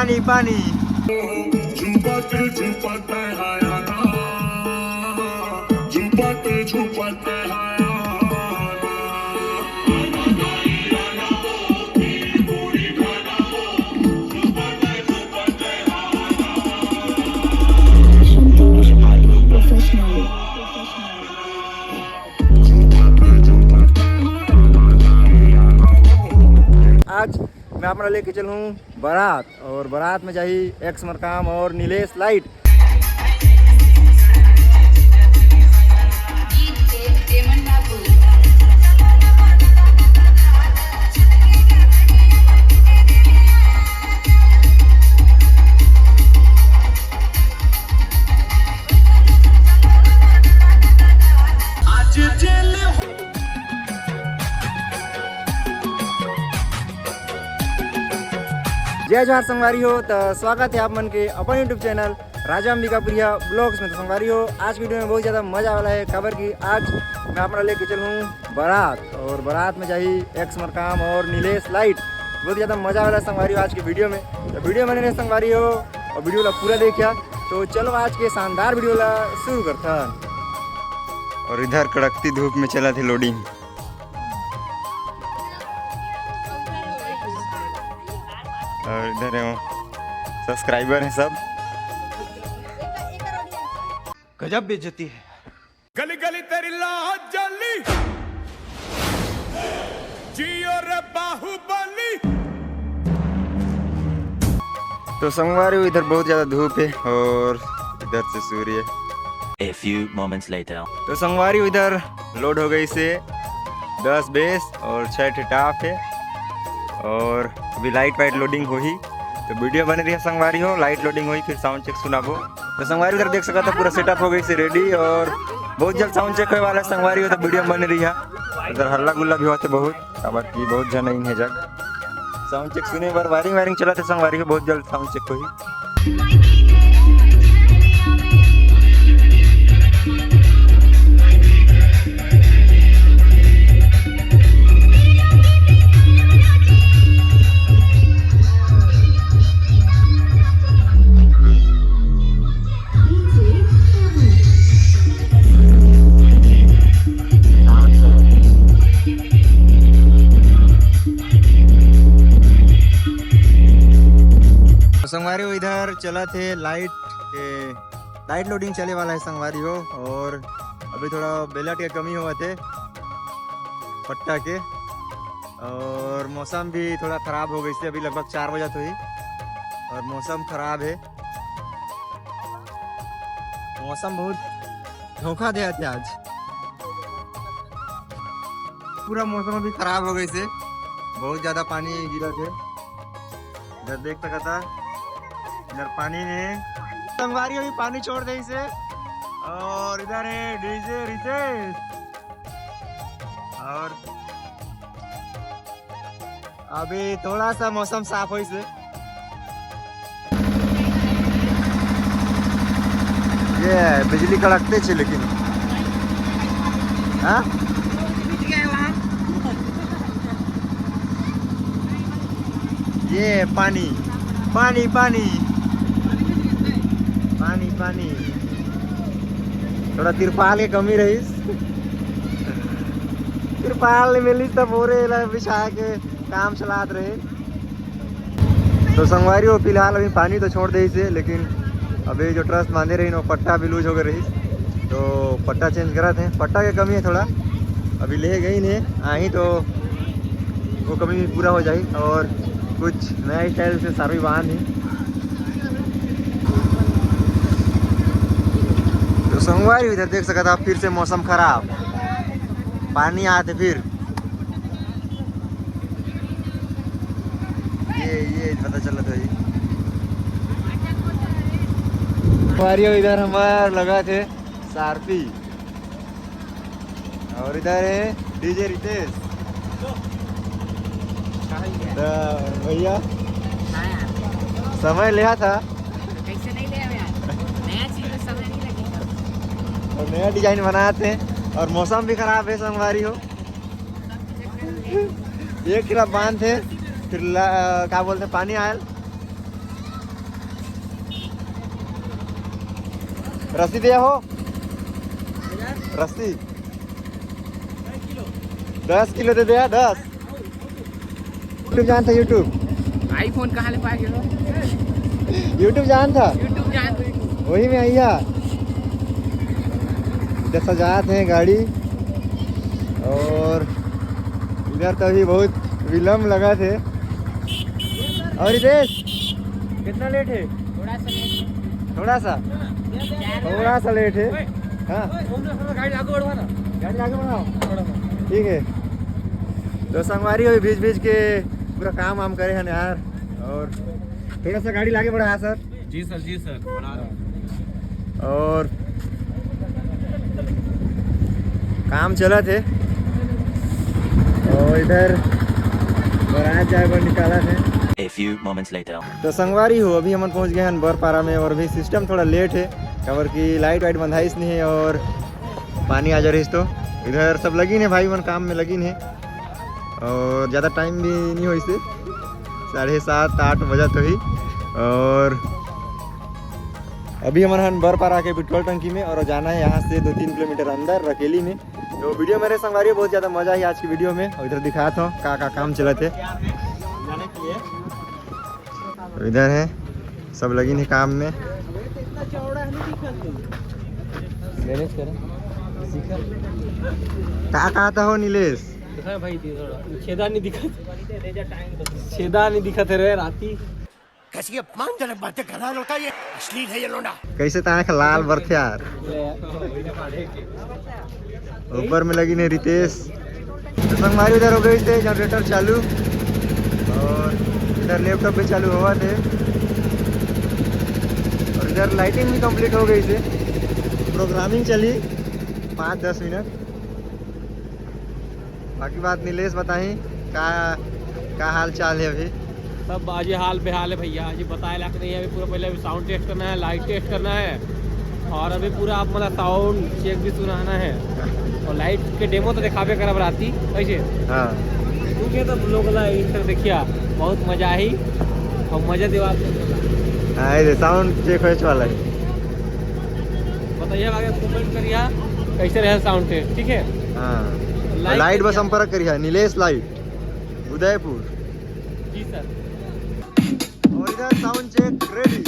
पानी पानी। आज मैं अपना लेके चलूँ बारात, और बारात में चाहिए एक्स मरकाम और नीलेश लाइट। जय जोहार संगवारी हो, तो स्वागत है आप मन के अपन यूट्यूब चैनल राजा अंबिकापुरिया ब्लॉग्स में। तो संगवारी हो, आज वीडियो में बहुत ज़्यादा मजा वाला है। खबर की आज मैं अपना लेके चलूँ बारात, और बारात में चाहिए एक्स मरकाम और नीलेश लाइट। बहुत ज़्यादा मजा वाला संगवारी हो आज की वीडियो में। तो वीडियो मैंने नहीं संगवारी हो और वीडियो ला पूरा देखा, तो चलो आज के शानदार वीडियो ला शुरू करता। और इधर कड़कती धूप में चला थी लोडिंग। और इधर है सब्सक्राइबर है सब। गजब बेइज्जती है। गली गली तेरी लाज जली जियो रे बाहुबली। तो संगवारी इधर बहुत ज्यादा धूप है और इधर से सूर्य। A few moments later. तो संगवारी इधर लोड हो गई से 10 बेस और 6 टाप है, और अभी लाइट वाइट लोडिंग हुई। तो वीडियो बन रही है संगवारी हो, लाइट लोडिंग हुई फिर साउंड चेक सुनाबो। तो संगवारी इधर देख सका था पूरा सेटअप हो गई से रेडी, और बहुत जल्द साउंड चेक होने वाला है संगवारी हो। तो वीडियो बन रही है। इधर हल्ला गुल्ला भी होते बहुत, बाकी बहुत जन नहीं है जग। साउंड चेक सुने बार वायरिंग चला था संगवारी हो, बहुत जल्द साउंड चेक हुई। संगवारी हो इधर चला थे लाइट लोडिंग चले वाला है संगवारी हो। और अभी थोड़ा बेलट के कमी हुआ थे पट्टा के, और मौसम भी थोड़ा ख़राब हो गई थी। अभी लगभग 4 बजे तो ही, और मौसम ख़राब है। मौसम बहुत धोखा दिया थे आज, पूरा मौसम अभी ख़राब हो गई से बहुत ज़्यादा पानी गिरा थे। इधर देख सकता था, इधर पानी है संगवारी अभी पानी छोड़ दे इसे। और इधर है डीजे रितेश, और अभी थोड़ा सा मौसम साफ हो इसे। ये बिजली कड़कते छे लेकिन हाँ ये पानी पानी पानी पानी पानी। थोड़ा तिरपाल की कमी रही, तिरपाल मिली तब बोरे बिछा के काम चलाते रहे। तो संगवारी हो फिलहाल अभी पानी तो छोड़ दे इसे, लेकिन अभी जो ट्रस्ट बांधे रही ना पट्टा भी लूज हो गए रही, तो पट्टा चेंज करा थे। पट्टा की कमी है थोड़ा, अभी ले गई नहीं आई तो वो कमी भी पूरा हो जाए, और कुछ नया स्टाइल से सारी बांध है। तो संगवारी इधर देख सका था फिर से मौसम खराब, पानी आते फिर ये पता चला था। संगवारी इधर हमारे लगा थे सारपी, और इधर है डीजे रितेश। भैया समय लिया था, कैसे नहीं ले यार, नया चीज में समय नहीं लगेगा। और नया डिजाइन बनाते हैं, और मौसम भी खराब है संगवारी हो। एक तरफ बांध थे, फिर क्या बोलते हैं पानी आयल, रस्सी दिया हो रस्सी 10 किलो दे दिया 10 यूट्यूब जान था यूट्यूब आईफोन कहाँ ले पाए हो? यूट्यूब जान था यूट्यूब जान वही में आई है इधर सजात है गाड़ी और इधर तो अभी बहुत विलम्ब लगा थे और इधर कितना लेट है थोड़ा सा थोड़ा सा लेट है हाँ गाड़ी आगे बढ़ाओ ठीक है तो संगवारी हो बीच बीच के पूरा काम वाम करे हैं यार और थोड़ा सा गाड़ी लागे बढ़ा सर जी सर बना रहा और काम चला थे और इधर बारात जाए पर निकाला थे A few moments later. तो संगवारी हो अभी हम पहुंच गए हैं बरपारा में और भी सिस्टम थोड़ा लेट है कवर की लाइट वाइट बंधाइस नहीं है और पानी आ जा रही तो इधर सब लगी है भाई मन काम में लगी है और ज़्यादा टाइम भी नहीं हो इसे 7:30-8 बजा तो ही और अभी हमारा बरपारा के पेट्रोल टंकी में और जाना है यहाँ से 2-3 किलोमीटर अंदर रकेली में तो वीडियो मेरे संगवारी बहुत ज़्यादा मज़ा है आज की वीडियो में और इधर दिखाता हूँ का काम चला थे तो इधर है सब लगी है काम में मैनेज करें क्या कहता हो नीलेश भाई छेदा नहीं दिखा थे रे राती कैसी अपमानजनक बातें कर रहा लड़का ये अश्लील है ये लोंडा कैसे ताख लाल बरथे यार ऊपर में लगी ने रितेश तो संगवारी उधर हो गई थे जनरेटर चालू और इधर लैपटॉप पे चालू हुआ थे और इधर लाइटिंग भी कंप्लीट हो गई थी प्रोग्रामिंग चली 5-10 मिनट बाकी बात नीलेश बताई का हाल चाल है अभी सब आज हाल बेहाल है भैया आज बताया लाख नहीं है अभी पूरा पहले अभी साउंड टेस्ट करना है लाइट टेस्ट करना है और अभी पूरा आप मतलब साउंड चेक भी सुनाना है और लाइट के डेमो तो दिखावे कर राती कैसे हाँ क्योंकि तो लोग इंटर देखिया बहुत मजा आई और मजा दिवा साउंड चेक होने वाला है बताइए आगे कमेंट करिए कैसे रहे साउंड टेस्ट ठीक है हाँ लाइट बस संपर्क करिए नीलेश लाइट उदयपुर जी सर और इधर साउंड चेक रेडी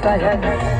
शायद